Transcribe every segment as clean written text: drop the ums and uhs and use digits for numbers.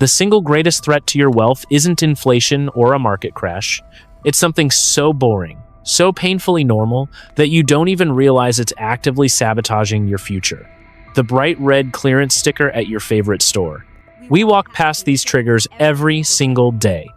The single greatest threat to your wealth isn't inflation or a market crash. It's something so boring, so painfully normal, that you don't even realize it's actively sabotaging your future. The bright red clearance sticker at your favorite store. We walk past these triggers every single day.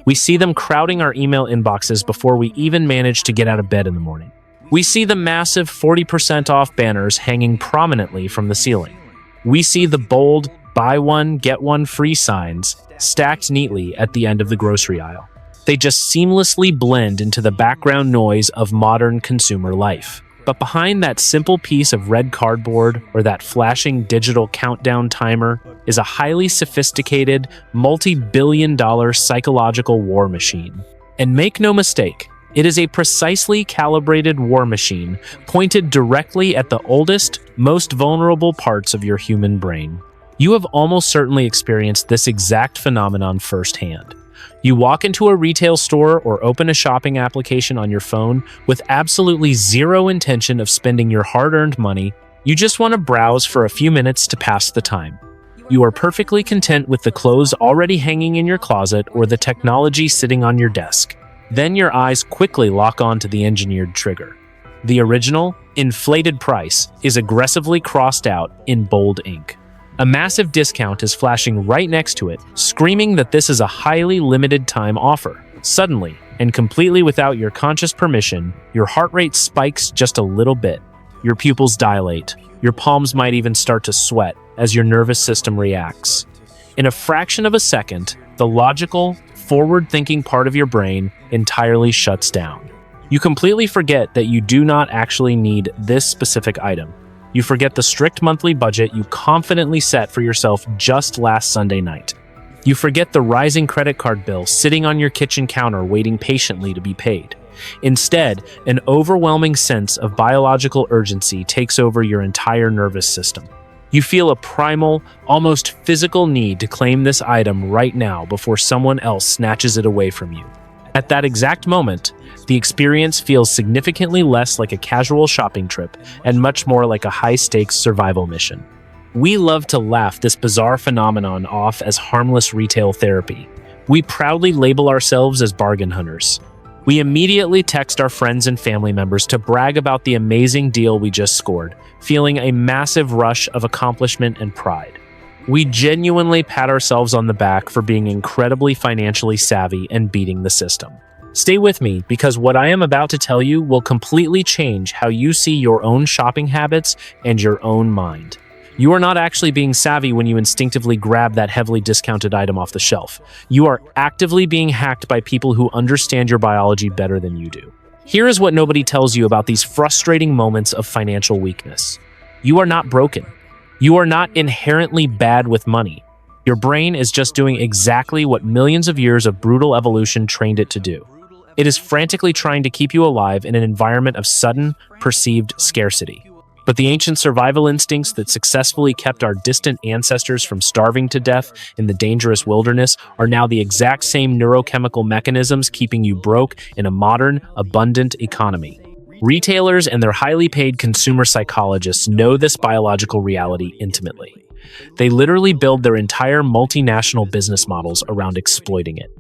We see them crowding our email inboxes before we even manage to get out of bed in the morning. We see the massive 40% off banners hanging prominently from the ceiling. We see the bold, buy one, get one free signs stacked neatly at the end of the grocery aisle. They just seamlessly blend into the background noise of modern consumer life. But behind that simple piece of red cardboard or that flashing digital countdown timer is a highly sophisticated, multi-billion-dollar psychological war machine. And make no mistake, it is a precisely calibrated war machine pointed directly at the oldest, most vulnerable parts of your human brain. You have almost certainly experienced this exact phenomenon firsthand. You walk into a retail store or open a shopping application on your phone with absolutely zero intention of spending your hard-earned money. You just want to browse for a few minutes to pass the time. You are perfectly content with the clothes already hanging in your closet or the technology sitting on your desk. Then your eyes quickly lock on to the engineered trigger. The original, inflated price is aggressively crossed out in bold ink. A massive discount is flashing right next to it, screaming that this is a highly limited time offer. Suddenly, and completely without your conscious permission, your heart rate spikes just a little bit. Your pupils dilate. Your palms might even start to sweat as your nervous system reacts. In a fraction of a second, the logical, forward-thinking part of your brain entirely shuts down. You completely forget that you do not actually need this specific item. You forget the strict monthly budget you confidently set for yourself just last Sunday night. You forget the rising credit card bill sitting on your kitchen counter waiting patiently to be paid. Instead, an overwhelming sense of biological urgency takes over your entire nervous system. You feel a primal, almost physical need to claim this item right now before someone else snatches it away from you. At that exact moment, the experience feels significantly less like a casual shopping trip and much more like a high-stakes survival mission. We love to laugh this bizarre phenomenon off as harmless retail therapy. We proudly label ourselves as bargain hunters. We immediately text our friends and family members to brag about the amazing deal we just scored, feeling a massive rush of accomplishment and pride. We genuinely pat ourselves on the back for being incredibly financially savvy and beating the system. Stay with me, because what I am about to tell you will completely change how you see your own shopping habits and your own mind. You are not actually being savvy when you instinctively grab that heavily discounted item off the shelf. You are actively being hacked by people who understand your biology better than you do. Here is what nobody tells you about these frustrating moments of financial weakness. You are not broken. You are not inherently bad with money. Your brain is just doing exactly what millions of years of brutal evolution trained it to do. It is frantically trying to keep you alive in an environment of sudden, perceived scarcity. But the ancient survival instincts that successfully kept our distant ancestors from starving to death in the dangerous wilderness are now the exact same neurochemical mechanisms keeping you broke in a modern, abundant economy. Retailers and their highly paid consumer psychologists know this biological reality intimately. They literally build their entire multinational business models around exploiting it.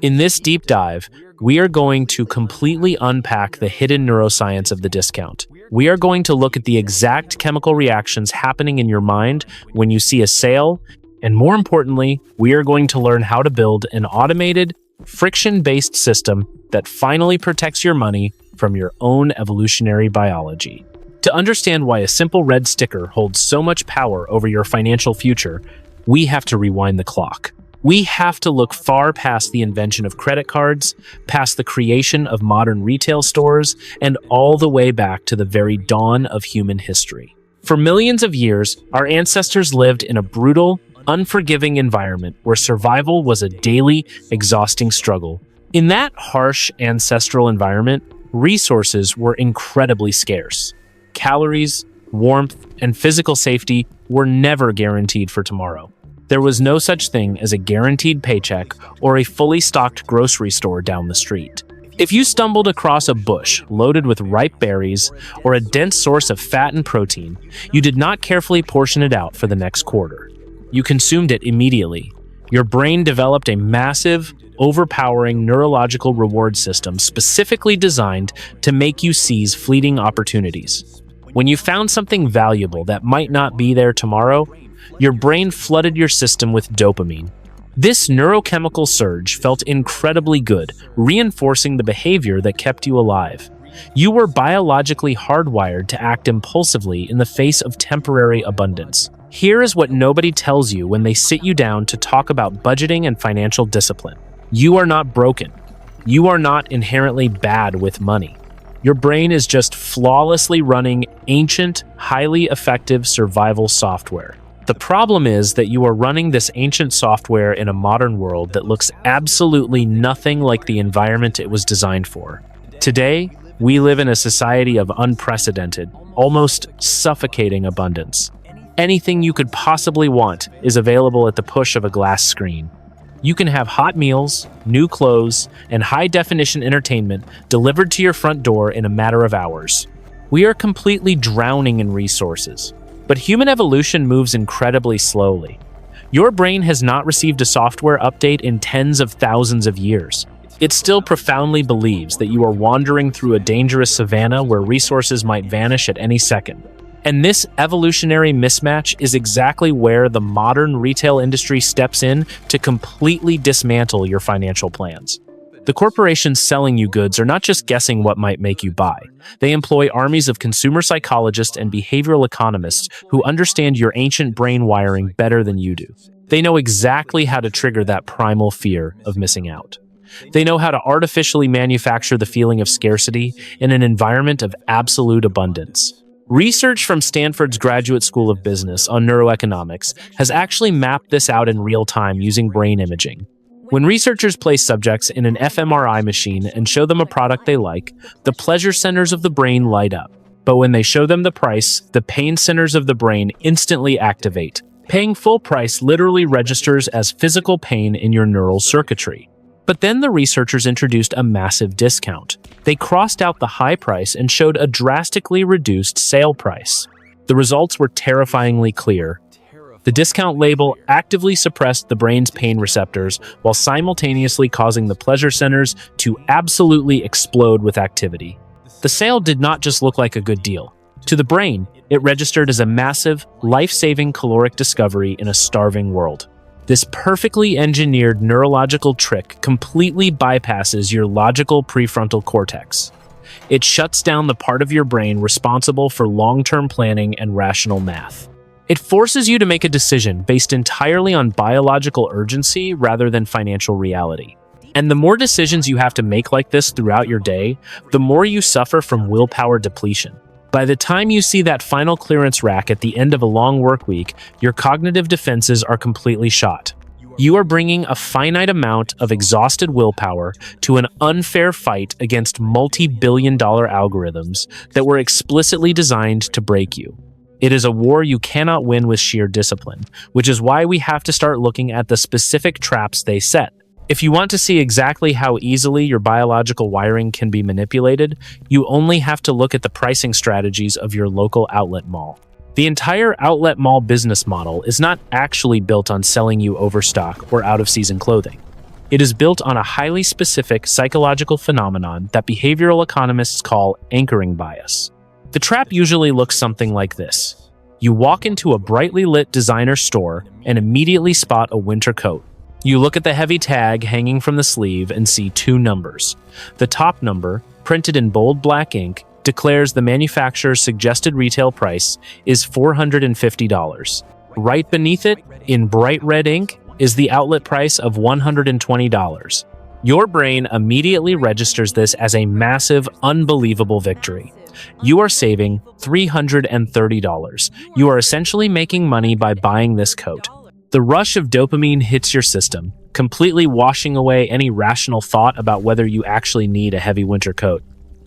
In this deep dive, we are going to completely unpack the hidden neuroscience of the discount. We are going to look at the exact chemical reactions happening in your mind when you see a sale, and more importantly, we are going to learn how to build an automated, friction-based system that finally protects your money from your own evolutionary biology. To understand why a simple red sticker holds so much power over your financial future, we have to rewind the clock. We have to look far past the invention of credit cards, past the creation of modern retail stores, and all the way back to the very dawn of human history. For millions of years, our ancestors lived in a brutal, unforgiving environment where survival was a daily, exhausting struggle. In that harsh ancestral environment, resources were incredibly scarce. Calories, warmth, and physical safety were never guaranteed for tomorrow. There was no such thing as a guaranteed paycheck or a fully stocked grocery store down the street. If you stumbled across a bush loaded with ripe berries or a dense source of fat and protein, you did not carefully portion it out for the next quarter. You consumed it immediately, Your brain developed a massive, overpowering neurological reward system specifically designed to make you seize fleeting opportunities. When you found something valuable that might not be there tomorrow, your brain flooded your system with dopamine. This neurochemical surge felt incredibly good, reinforcing the behavior that kept you alive. You were biologically hardwired to act impulsively in the face of temporary abundance. Here is what nobody tells you when they sit you down to talk about budgeting and financial discipline. You are not broken. You are not inherently bad with money. Your brain is just flawlessly running ancient, highly effective survival software. The problem is that you are running this ancient software in a modern world that looks absolutely nothing like the environment it was designed for. Today, we live in a society of unprecedented, almost suffocating abundance. Anything you could possibly want is available at the push of a glass screen. You can have hot meals, new clothes, and high-definition entertainment delivered to your front door in a matter of hours. We are completely drowning in resources, but human evolution moves incredibly slowly. Your brain has not received a software update in tens of thousands of years. It still profoundly believes that you are wandering through a dangerous savanna where resources might vanish at any second. And this evolutionary mismatch is exactly where the modern retail industry steps in to completely dismantle your financial plans. The corporations selling you goods are not just guessing what might make you buy. They employ armies of consumer psychologists and behavioral economists who understand your ancient brain wiring better than you do. They know exactly how to trigger that primal fear of missing out. They know how to artificially manufacture the feeling of scarcity in an environment of absolute abundance. Research from Stanford's Graduate School of Business on neuroeconomics has actually mapped this out in real time using brain imaging. When researchers place subjects in an fMRI machine and show them a product they like, the pleasure centers of the brain light up. But when they show them the price, the pain centers of the brain instantly activate. Paying full price literally registers as physical pain in your neural circuitry. But then the researchers introduced a massive discount. They crossed out the high price and showed a drastically reduced sale price. The results were terrifyingly clear. The discount label actively suppressed the brain's pain receptors while simultaneously causing the pleasure centers to absolutely explode with activity. The sale did not just look like a good deal. To the brain, it registered as a massive, life-saving caloric discovery in a starving world. This perfectly engineered neurological trick completely bypasses your logical prefrontal cortex. It shuts down the part of your brain responsible for long-term planning and rational math. It forces you to make a decision based entirely on biological urgency rather than financial reality. And the more decisions you have to make like this throughout your day, the more you suffer from willpower depletion. By the time you see that final clearance rack at the end of a long work week, your cognitive defenses are completely shot. You are bringing a finite amount of exhausted willpower to an unfair fight against multi-billion-dollar algorithms that were explicitly designed to break you. It is a war you cannot win with sheer discipline, which is why we have to start looking at the specific traps they set. If you want to see exactly how easily your biological wiring can be manipulated, you only have to look at the pricing strategies of your local outlet mall. The entire outlet mall business model is not actually built on selling you overstock or out-of-season clothing. It is built on a highly specific psychological phenomenon that behavioral economists call anchoring bias. The trap usually looks something like this. You walk into a brightly lit designer store and immediately spot a winter coat. You look at the heavy tag hanging from the sleeve and see two numbers. The top number, printed in bold black ink, declares the manufacturer's suggested retail price is $450. Right beneath it, in bright red ink, is the outlet price of $120. Your brain immediately registers this as a massive, unbelievable victory. You are saving $330. You are essentially making money by buying this coat. The rush of dopamine hits your system, completely washing away any rational thought about whether you actually need a heavy winter coat,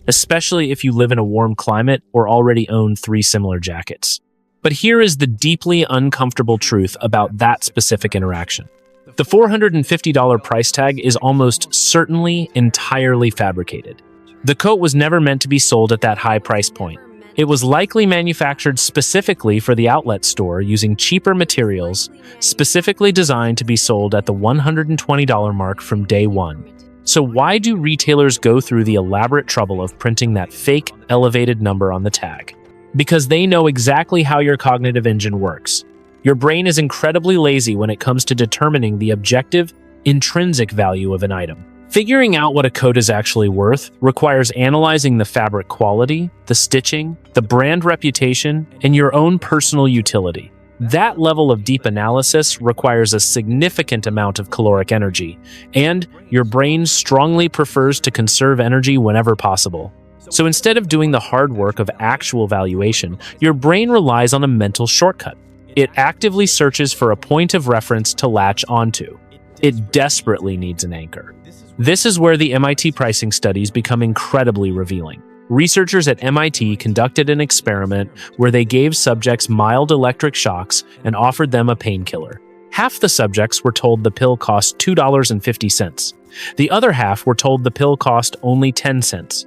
especially if you live in a warm climate or already own 3 similar jackets. But here is the deeply uncomfortable truth about that specific interaction. The $450 price tag is almost certainly entirely fabricated. The coat was never meant to be sold at that high price point. It was likely manufactured specifically for the outlet store using cheaper materials, specifically designed to be sold at the $120 mark from day one. So why do retailers go through the elaborate trouble of printing that fake, elevated number on the tag? Because they know exactly how your cognitive engine works. Your brain is incredibly lazy when it comes to determining the objective, intrinsic value of an item. Figuring out what a coat is actually worth requires analyzing the fabric quality, the stitching, the brand reputation, and your own personal utility. That level of deep analysis requires a significant amount of caloric energy, and your brain strongly prefers to conserve energy whenever possible. So instead of doing the hard work of actual valuation, your brain relies on a mental shortcut. It actively searches for a point of reference to latch onto. It desperately needs an anchor. This is where the MIT pricing studies become incredibly revealing. Researchers at MIT conducted an experiment where they gave subjects mild electric shocks and offered them a painkiller. Half the subjects were told the pill cost $2.50. The other half were told the pill cost only 10 cents.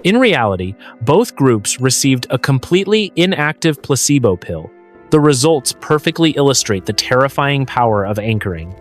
In reality, both groups received a completely inactive placebo pill. The results perfectly illustrate the terrifying power of anchoring.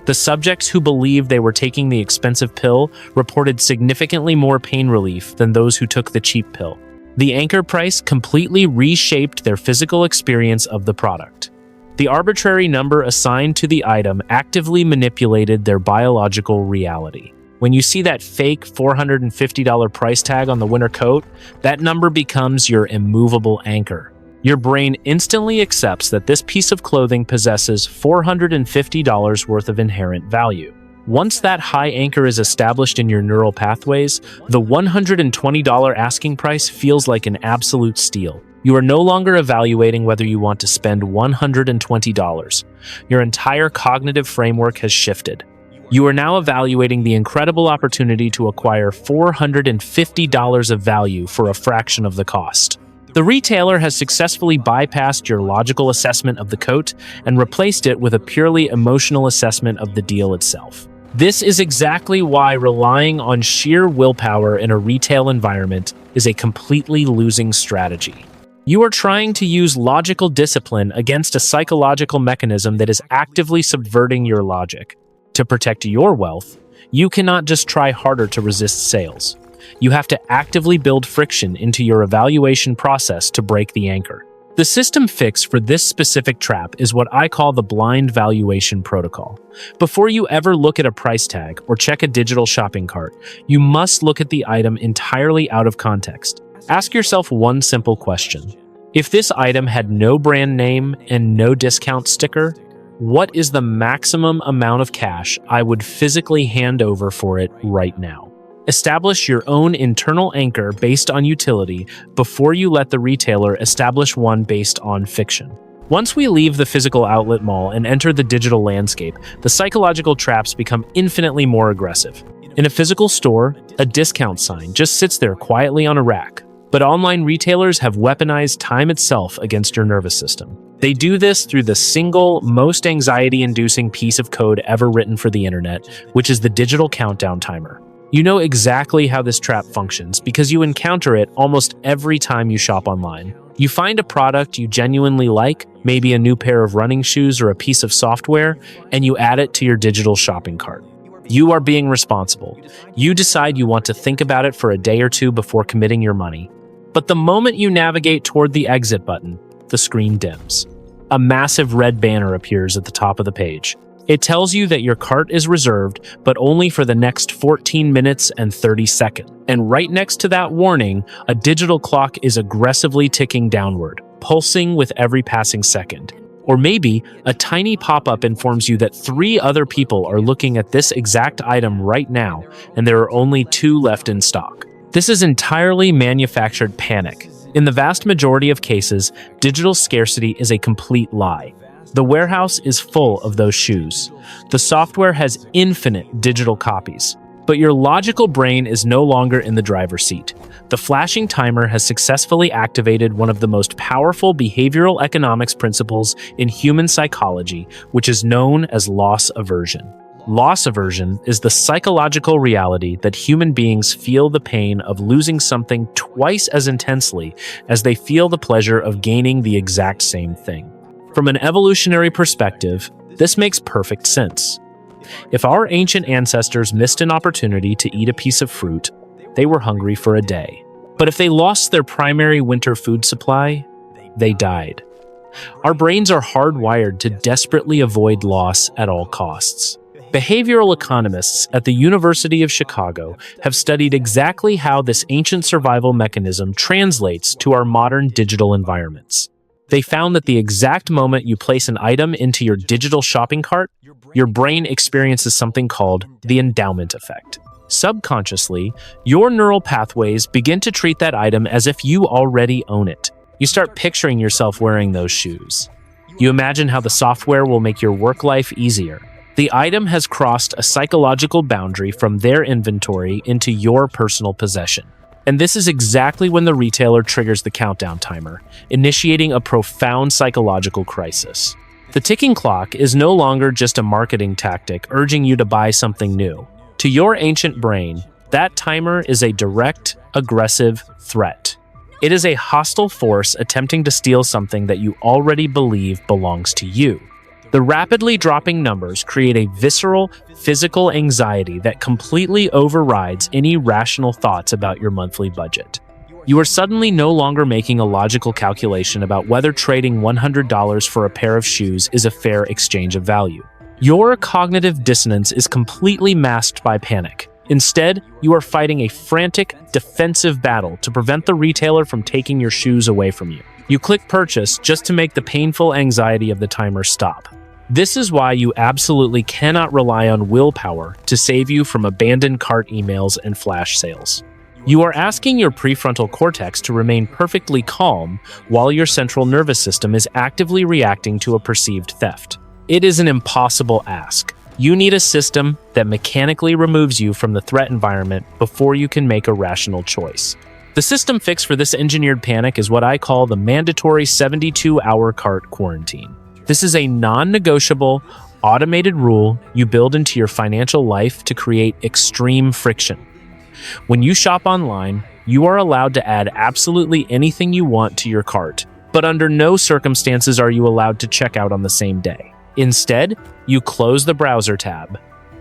The subjects who believed they were taking the expensive pill reported significantly more pain relief than those who took the cheap pill. The anchor price completely reshaped their physical experience of the product. The arbitrary number assigned to the item actively manipulated their biological reality. When you see that fake $450 price tag on the winter coat, that number becomes your immovable anchor. Your brain instantly accepts that this piece of clothing possesses $450 worth of inherent value. Once that high anchor is established in your neural pathways, the $120 asking price feels like an absolute steal. You are no longer evaluating whether you want to spend $120. Your entire cognitive framework has shifted. You are now evaluating the incredible opportunity to acquire $450 of value for a fraction of the cost. The retailer has successfully bypassed your logical assessment of the coat and replaced it with a purely emotional assessment of the deal itself. This is exactly why relying on sheer willpower in a retail environment is a completely losing strategy. You are trying to use logical discipline against a psychological mechanism that is actively subverting your logic. To protect your wealth, you cannot just try harder to resist sales. You have to actively build friction into your evaluation process to break the anchor. The system fix for this specific trap is what I call the blind valuation protocol. Before you ever look at a price tag or check a digital shopping cart, you must look at the item entirely out of context. Ask yourself one simple question. If this item had no brand name and no discount sticker, what is the maximum amount of cash I would physically hand over for it right now? Establish your own internal anchor based on utility before you let the retailer establish one based on fiction. Once we leave the physical outlet mall and enter the digital landscape, the psychological traps become infinitely more aggressive. In a physical store, a discount sign just sits there quietly on a rack. But online retailers have weaponized time itself against your nervous system. They do this through the single, most anxiety-inducing piece of code ever written for the internet, which is the digital countdown timer. You know exactly how this trap functions because you encounter it almost every time you shop online. You find a product you genuinely like, maybe a new pair of running shoes or a piece of software, and you add it to your digital shopping cart. You are being responsible. You decide you want to think about it for a day or two before committing your money. But the moment you navigate toward the exit button, the screen dims. A massive red banner appears at the top of the page. It tells you that your cart is reserved, but only for the next 14 minutes and 30 seconds. And right next to that warning, a digital clock is aggressively ticking downward, pulsing with every passing second. Or maybe a tiny pop-up informs you that 3 other people are looking at this exact item right now, and there are only 2 left in stock. This is entirely manufactured panic. In the vast majority of cases, digital scarcity is a complete lie. The warehouse is full of those shoes. The software has infinite digital copies. But your logical brain is no longer in the driver's seat. The flashing timer has successfully activated one of the most powerful behavioral economics principles in human psychology, which is known as loss aversion. Loss aversion is the psychological reality that human beings feel the pain of losing something twice as intensely as they feel the pleasure of gaining the exact same thing. From an evolutionary perspective, this makes perfect sense. If our ancient ancestors missed an opportunity to eat a piece of fruit, they were hungry for a day. But if they lost their primary winter food supply, they died. Our brains are hardwired to desperately avoid loss at all costs. Behavioral economists at the University of Chicago have studied exactly how this ancient survival mechanism translates to our modern digital environments. They found that the exact moment you place an item into your digital shopping cart, your brain experiences something called the endowment effect. Subconsciously, your neural pathways begin to treat that item as if you already own it. You start picturing yourself wearing those shoes. You imagine how the software will make your work life easier. The item has crossed a psychological boundary from their inventory into your personal possession. And this is exactly when the retailer triggers the countdown timer, initiating a profound psychological crisis. The ticking clock is no longer just a marketing tactic urging you to buy something new. To your ancient brain, that timer is a direct, aggressive threat. It is a hostile force attempting to steal something that you already believe belongs to you. The rapidly dropping numbers create a visceral, physical anxiety that completely overrides any rational thoughts about your monthly budget. You are suddenly no longer making a logical calculation about whether trading $100 for a pair of shoes is a fair exchange of value. Your cognitive dissonance is completely masked by panic. Instead, you are fighting a frantic, defensive battle to prevent the retailer from taking your shoes away from you. You click purchase just to make the painful anxiety of the timer stop. This is why you absolutely cannot rely on willpower to save you from abandoned cart emails and flash sales. You are asking your prefrontal cortex to remain perfectly calm while your central nervous system is actively reacting to a perceived theft. It is an impossible ask. You need a system that mechanically removes you from the threat environment before you can make a rational choice. The system fix for this engineered panic is what I call the mandatory 72-hour cart quarantine. This is a non-negotiable, automated rule you build into your financial life to create extreme friction. When you shop online, you are allowed to add absolutely anything you want to your cart, but under no circumstances are you allowed to check out on the same day. Instead, you close the browser tab.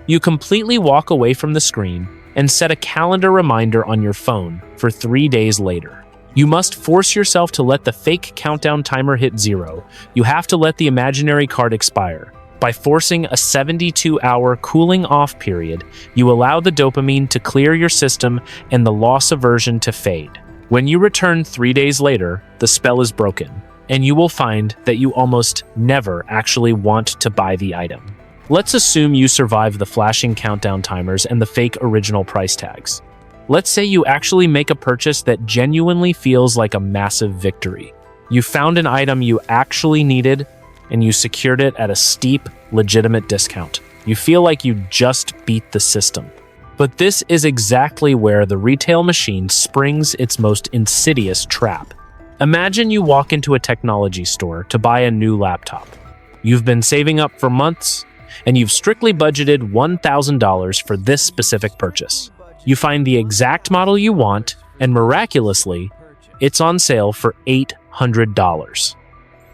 You completely walk away from the screen and set a calendar reminder on your phone for 3 days later. You must force yourself to let the fake countdown timer hit 0. You have to let the imaginary cart expire. By forcing a 72-hour cooling off period, you allow the dopamine to clear your system and the loss aversion to fade. When you return 3 days later, the spell is broken, and you will find that you almost never actually want to buy the item. Let's assume you survive the flashing countdown timers and the fake original price tags. Let's say you actually make a purchase that genuinely feels like a massive victory. You found an item you actually needed, and you secured it at a steep, legitimate discount. You feel like you just beat the system. But this is exactly where the retail machine springs its most insidious trap. Imagine you walk into a technology store to buy a new laptop. You've been saving up for months, and you've strictly budgeted $1,000 for this specific purchase. You find the exact model you want, and miraculously, it's on sale for $800.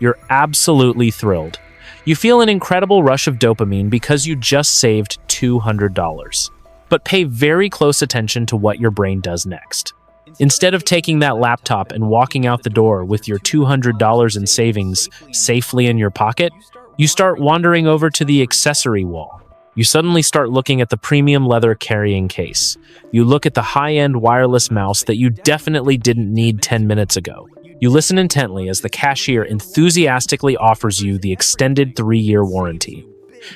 You're absolutely thrilled. You feel an incredible rush of dopamine because you just saved $200. But pay very close attention to what your brain does next. Instead of taking that laptop and walking out the door with your $200 in savings safely in your pocket, you start wandering over to the accessory wall. You suddenly start looking at the premium leather carrying case. You look at the high-end wireless mouse that you definitely didn't need 10 minutes ago. You listen intently as the cashier enthusiastically offers you the extended 3-year warranty.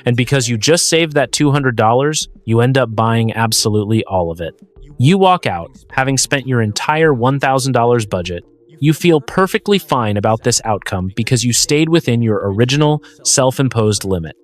And because you just saved that $200, you end up buying absolutely all of it. You walk out, having spent your entire $1,000 budget. You feel perfectly fine about this outcome because you stayed within your original, self-imposed limit.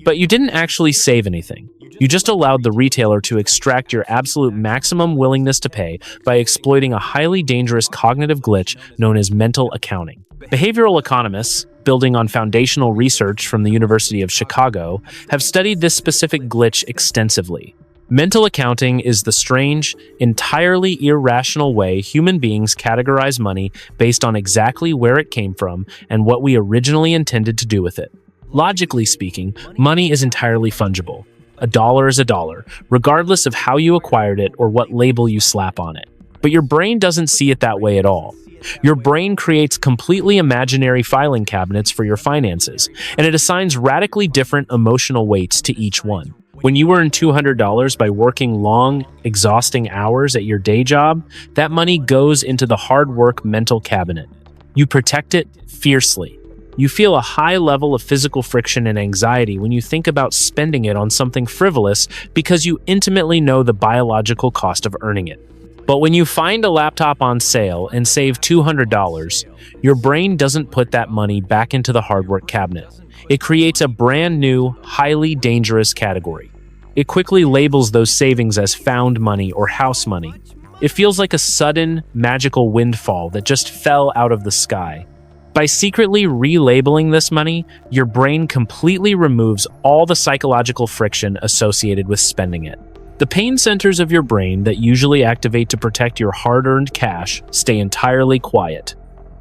But you didn't actually save anything. You just allowed the retailer to extract your absolute maximum willingness to pay by exploiting a highly dangerous cognitive glitch known as mental accounting. Behavioral economists building on foundational research from the University of Chicago, have studied this specific glitch extensively. Mental accounting is the strange, entirely irrational way human beings categorize money based on exactly where it came from and what we originally intended to do with it. Logically speaking, money is entirely fungible. A dollar is a dollar, regardless of how you acquired it or what label you slap on it. But your brain doesn't see it that way at all. Your brain creates completely imaginary filing cabinets for your finances, and it assigns radically different emotional weights to each one. When you earn $200 by working long, exhausting hours at your day job, that money goes into the hard work mental cabinet. You protect it fiercely. You feel a high level of physical friction and anxiety when you think about spending it on something frivolous because you intimately know the biological cost of earning it. But when you find a laptop on sale and save $200, your brain doesn't put that money back into the hard work cabinet. It creates a brand new, highly dangerous category. It quickly labels those savings as found money or house money. It feels like a sudden, magical windfall that just fell out of the sky. By secretly relabeling this money, your brain completely removes all the psychological friction associated with spending it. The pain centers of your brain that usually activate to protect your hard-earned cash stay entirely quiet.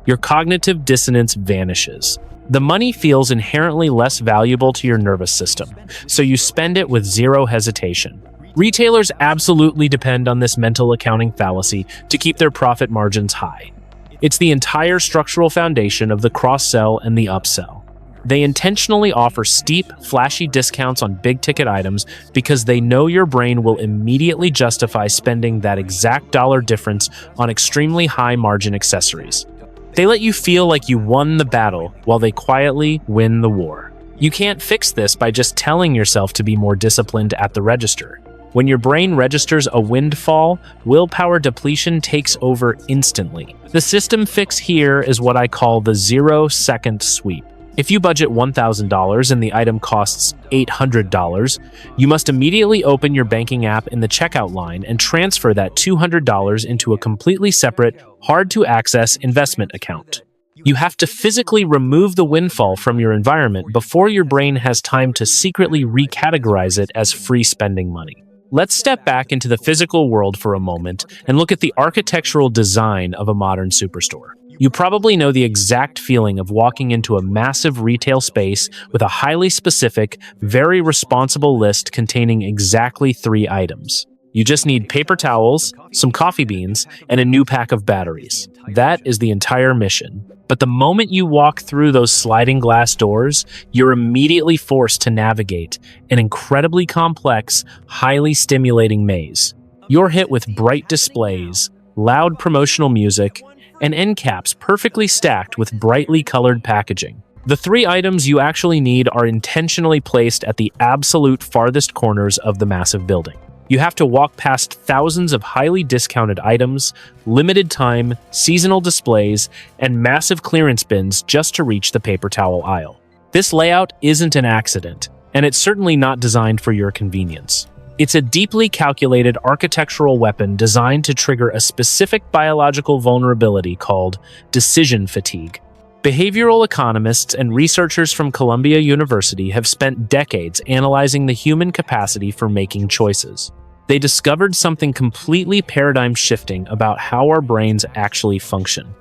Your cognitive dissonance vanishes. The money feels inherently less valuable to your nervous system, so you spend it with zero hesitation. Retailers absolutely depend on this mental accounting fallacy to keep their profit margins high. It's the entire structural foundation of the cross-sell and the upsell. They intentionally offer steep, flashy discounts on big-ticket items because they know your brain will immediately justify spending that exact dollar difference on extremely high-margin accessories. They let you feel like you won the battle while they quietly win the war. You can't fix this by just telling yourself to be more disciplined at the register. When your brain registers a windfall, willpower depletion takes over instantly. The system fix here is what I call the 0-second sweep. If you budget $1,000 and the item costs $800, you must immediately open your banking app in the checkout line and transfer that $200 into a completely separate, hard-to-access investment account. You have to physically remove the windfall from your environment before your brain has time to secretly recategorize it as free spending money. Let's step back into the physical world for a moment and look at the architectural design of a modern superstore. You probably know the exact feeling of walking into a massive retail space with a highly specific, very responsible list containing exactly 3 items. You just need paper towels, some coffee beans, and a new pack of batteries. That is the entire mission. But the moment you walk through those sliding glass doors, you're immediately forced to navigate an incredibly complex, highly stimulating maze. You're hit with bright displays, loud promotional music, and end caps perfectly stacked with brightly colored packaging. The 3 items you actually need are intentionally placed at the absolute farthest corners of the massive building. You have to walk past thousands of highly discounted items, limited time, seasonal displays, and massive clearance bins just to reach the paper towel aisle. This layout isn't an accident, and it's certainly not designed for your convenience. It's a deeply calculated architectural weapon designed to trigger a specific biological vulnerability called decision fatigue. Behavioral economists and researchers from Columbia University have spent decades analyzing the human capacity for making choices. They discovered something completely paradigm-shifting about how our brains actually function.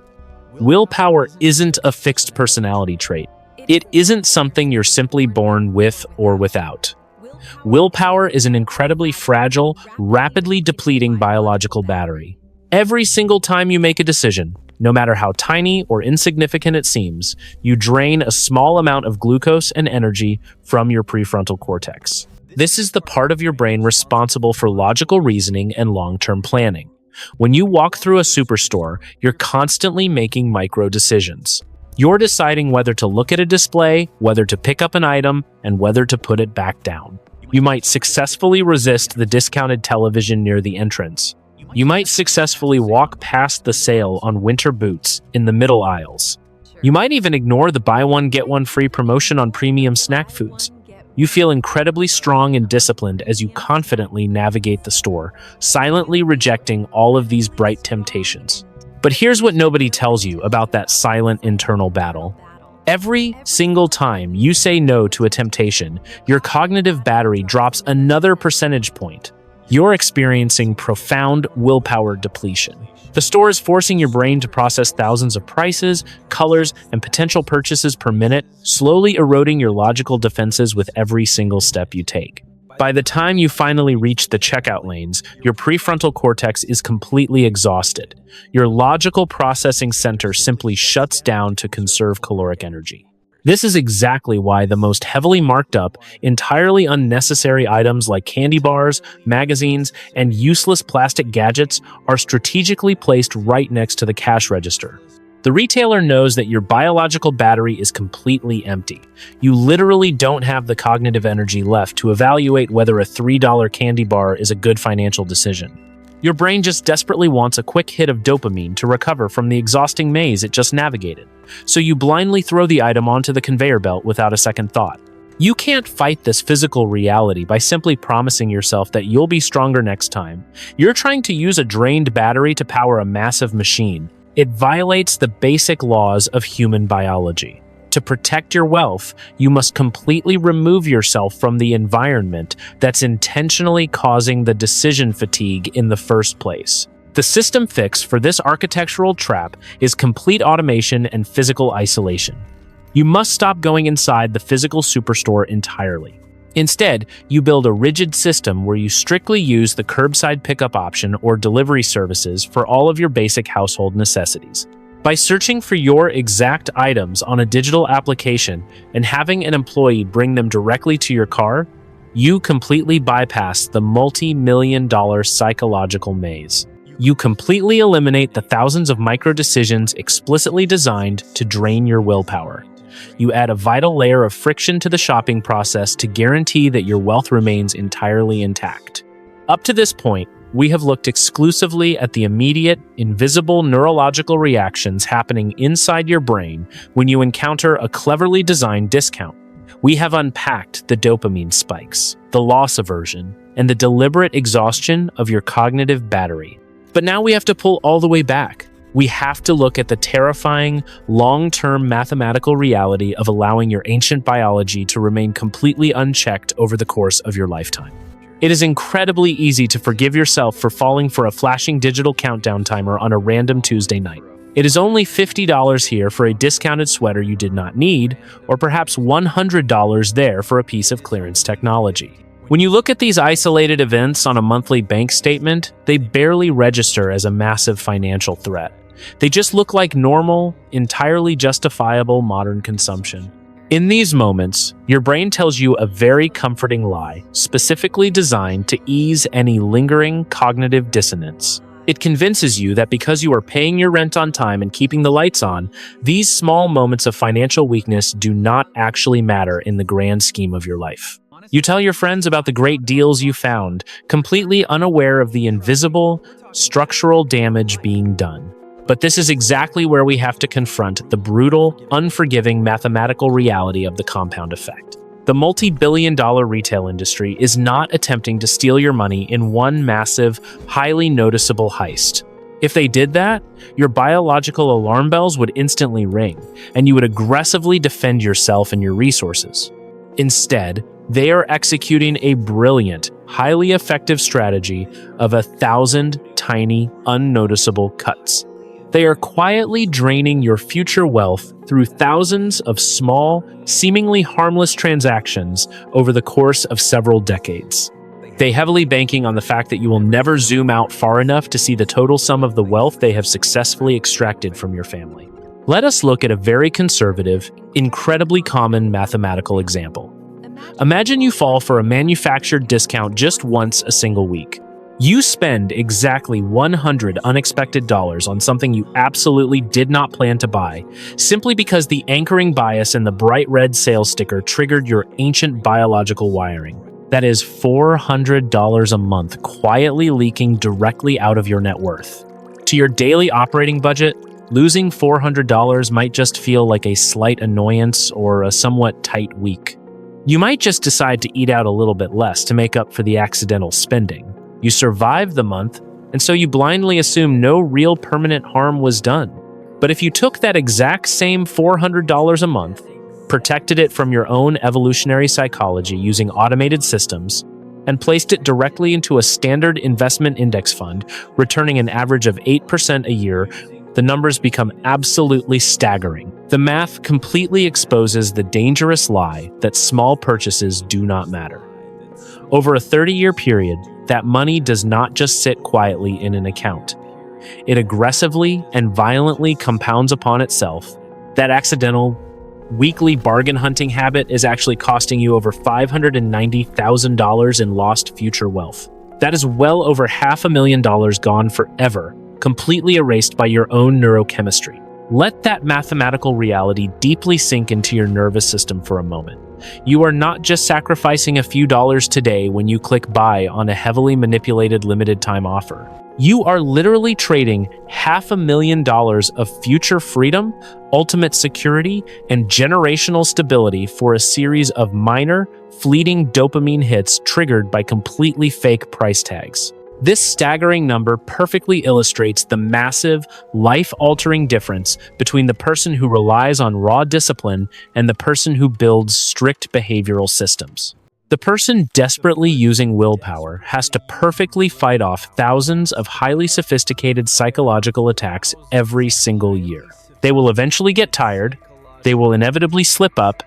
Willpower isn't a fixed personality trait. It isn't something you're simply born with or without. Willpower is an incredibly fragile, rapidly depleting biological battery. Every single time you make a decision, no matter how tiny or insignificant it seems, you drain a small amount of glucose and energy from your prefrontal cortex. This is the part of your brain responsible for logical reasoning and long-term planning. When you walk through a superstore, you're constantly making micro decisions. You're deciding whether to look at a display, whether to pick up an item, and whether to put it back down. You might successfully resist the discounted television near the entrance. You might successfully walk past the sale on winter boots in the middle aisles. You might even ignore the buy one get one free promotion on premium snack foods. You feel incredibly strong and disciplined as you confidently navigate the store, silently rejecting all of these bright temptations. But here's what nobody tells you about that silent internal battle. Every single time you say no to a temptation, your cognitive battery drops another percentage point. You're experiencing profound willpower depletion. The store is forcing your brain to process thousands of prices, colors, and potential purchases per minute, slowly eroding your logical defenses with every single step you take. By the time you finally reach the checkout lanes, your prefrontal cortex is completely exhausted. Your logical processing center simply shuts down to conserve caloric energy. This is exactly why the most heavily marked up, entirely unnecessary items like candy bars, magazines, and useless plastic gadgets are strategically placed right next to the cash register. The retailer knows that your biological battery is completely empty. You literally don't have the cognitive energy left to evaluate whether a $3 candy bar is a good financial decision. Your brain just desperately wants a quick hit of dopamine to recover from the exhausting maze it just navigated, so you blindly throw the item onto the conveyor belt without a second thought. You can't fight this physical reality by simply promising yourself that you'll be stronger next time. You're trying to use a drained battery to power a massive machine. It violates the basic laws of human biology. To protect your wealth, you must completely remove yourself from the environment that's intentionally causing the decision fatigue in the first place. The system fix for this architectural trap is complete automation and physical isolation. You must stop going inside the physical superstore entirely. Instead, you build a rigid system where you strictly use the curbside pickup option or delivery services for all of your basic household necessities. By searching for your exact items on a digital application and having an employee bring them directly to your car, you completely bypass the multi-million-dollar psychological maze. You completely eliminate the thousands of micro-decisions explicitly designed to drain your willpower. You add a vital layer of friction to the shopping process to guarantee that your wealth remains entirely intact. Up to this point, we have looked exclusively at the immediate, invisible neurological reactions happening inside your brain when you encounter a cleverly designed discount. We have unpacked the dopamine spikes, the loss aversion, and the deliberate exhaustion of your cognitive battery. But now we have to pull all the way back. We have to look at the terrifying, long-term mathematical reality of allowing your ancient biology to remain completely unchecked over the course of your lifetime. It is incredibly easy to forgive yourself for falling for a flashing digital countdown timer on a random Tuesday night. It is only $50 here for a discounted sweater you did not need, or perhaps $100 there for a piece of clearance technology. When you look at these isolated events on a monthly bank statement, they barely register as a massive financial threat. They just look like normal, entirely justifiable modern consumption. In these moments, your brain tells you a very comforting lie, specifically designed to ease any lingering cognitive dissonance. It convinces you that because you are paying your rent on time and keeping the lights on, these small moments of financial weakness do not actually matter in the grand scheme of your life. You tell your friends about the great deals you found, completely unaware of the invisible, structural damage being done. But this is exactly where we have to confront the brutal, unforgiving mathematical reality of the compound effect. The multi-billion-dollar retail industry is not attempting to steal your money in one massive, highly noticeable heist. If they did that, your biological alarm bells would instantly ring, and you would aggressively defend yourself and your resources. Instead, they are executing a brilliant, highly effective strategy of 1,000 tiny, unnoticeable cuts. They are quietly draining your future wealth through thousands of small, seemingly harmless transactions over the course of several decades. They heavily banking on the fact that you will never zoom out far enough to see the total sum of the wealth they have successfully extracted from your family. Let us look at a very conservative, incredibly common mathematical example. Imagine you fall for a manufactured discount just once a single week. You spend exactly $100 unexpected on something you absolutely did not plan to buy, simply because the anchoring bias in the bright red sales sticker triggered your ancient biological wiring. That is $400 a month quietly leaking directly out of your net worth. To your daily operating budget, losing $400 might just feel like a slight annoyance or a somewhat tight week. You might just decide to eat out a little bit less to make up for the accidental spending. You survive the month, and so you blindly assume no real permanent harm was done. But if you took that exact same $400 a month, protected it from your own evolutionary psychology using automated systems, and placed it directly into a standard investment index fund, returning an average of 8% a year, the numbers become absolutely staggering. The math completely exposes the dangerous lie that small purchases do not matter. Over a 30-year period, that money does not just sit quietly in an account. It aggressively and violently compounds upon itself. That accidental weekly bargain hunting habit is actually costing you over $590,000 in lost future wealth. That is well over $500,000 gone forever, completely erased by your own neurochemistry. Let that mathematical reality deeply sink into your nervous system for a moment. You are not just sacrificing a few dollars today when you click buy on a heavily manipulated limited time offer. You are literally trading $500,000 of future freedom, ultimate security, and generational stability for a series of minor, fleeting dopamine hits triggered by completely fake price tags. This staggering number perfectly illustrates the massive, life-altering difference between the person who relies on raw discipline and the person who builds strict behavioral systems. The person desperately using willpower has to perfectly fight off thousands of highly sophisticated psychological attacks every single year. They will eventually get tired, they will inevitably slip up,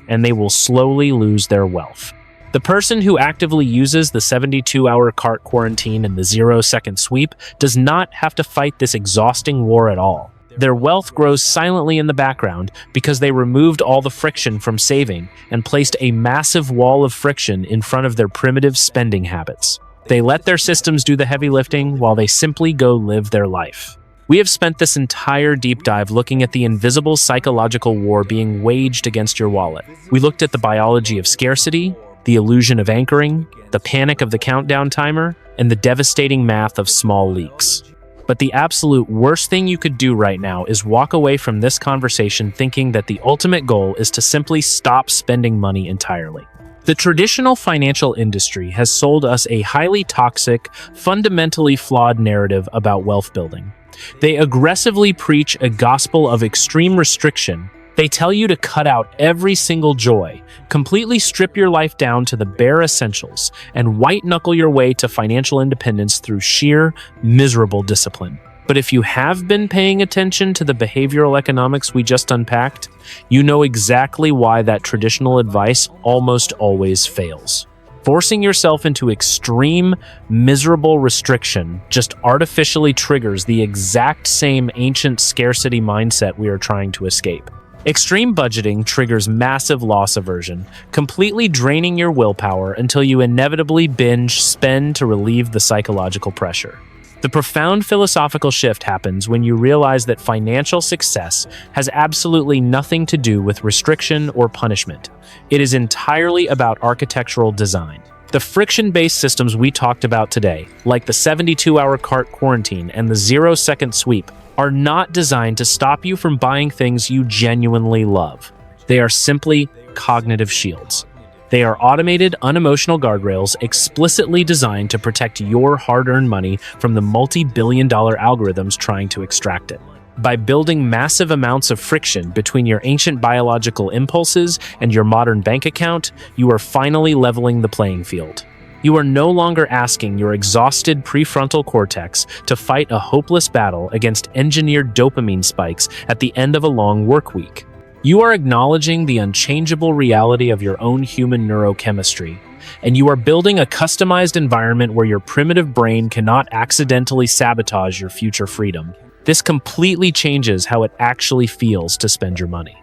and they will slowly lose their wealth. The person who actively uses the 72-hour cart quarantine and the 0-second sweep does not have to fight this exhausting war at all. Their wealth grows silently in the background because they removed all the friction from saving and placed a massive wall of friction in front of their primitive spending habits. They let their systems do the heavy lifting while they simply go live their life. We have spent this entire deep dive looking at the invisible psychological war being waged against your wallet. We looked at the biology of scarcity, the illusion of anchoring, the panic of the countdown timer, and the devastating math of small leaks. But the absolute worst thing you could do right now is walk away from this conversation thinking that the ultimate goal is to simply stop spending money entirely. The traditional financial industry has sold us a highly toxic, fundamentally flawed narrative about wealth building. They aggressively preach a gospel of extreme restriction. They tell you to cut out every single joy, completely strip your life down to the bare essentials, and white-knuckle your way to financial independence through sheer, miserable discipline. But if you have been paying attention to the behavioral economics we just unpacked, you know exactly why that traditional advice almost always fails. Forcing yourself into extreme, miserable restriction just artificially triggers the exact same ancient scarcity mindset we are trying to escape. Extreme budgeting triggers massive loss aversion, completely draining your willpower until you inevitably binge spend to relieve the psychological pressure. The profound philosophical shift happens when you realize that financial success has absolutely nothing to do with restriction or punishment. It is entirely about architectural design. The friction-based systems we talked about today, like the 72-hour cart quarantine and the 0-second sweep, are not designed to stop you from buying things you genuinely love. They are simply cognitive shields. They are automated, unemotional guardrails explicitly designed to protect your hard-earned money from the multi-billion-dollar algorithms trying to extract it. By building massive amounts of friction between your ancient biological impulses and your modern bank account, you are finally leveling the playing field. You are no longer asking your exhausted prefrontal cortex to fight a hopeless battle against engineered dopamine spikes at the end of a long work week. You are acknowledging the unchangeable reality of your own human neurochemistry, and you are building a customized environment where your primitive brain cannot accidentally sabotage your future freedom. This completely changes how it actually feels to spend your money.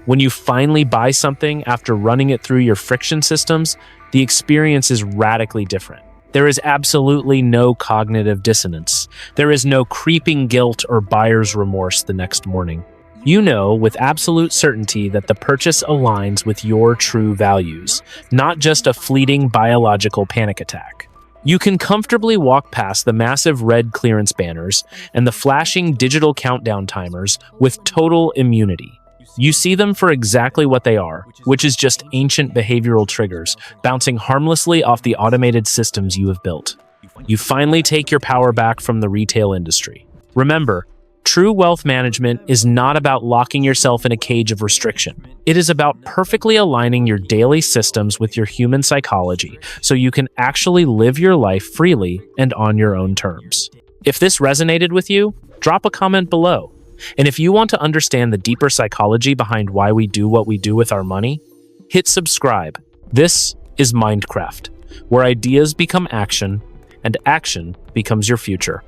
When you finally buy something after running it through your friction systems, the experience is radically different. There is absolutely no cognitive dissonance. There is no creeping guilt or buyer's remorse the next morning. You know with absolute certainty that the purchase aligns with your true values, not just a fleeting biological panic attack. You can comfortably walk past the massive red clearance banners and the flashing digital countdown timers with total immunity. You see them for exactly what they are, which is just ancient behavioral triggers, bouncing harmlessly off the automated systems you have built. You finally take your power back from the retail industry. Remember, True wealth management is not about locking yourself in a cage of restriction. It is about perfectly aligning your daily systems with your human psychology so you can actually live your life freely and on your own terms. If this resonated with you, drop a comment below. And if you want to understand the deeper psychology behind why we do what we do with our money, hit subscribe. This is Mindcraft, where ideas become action and action becomes your future.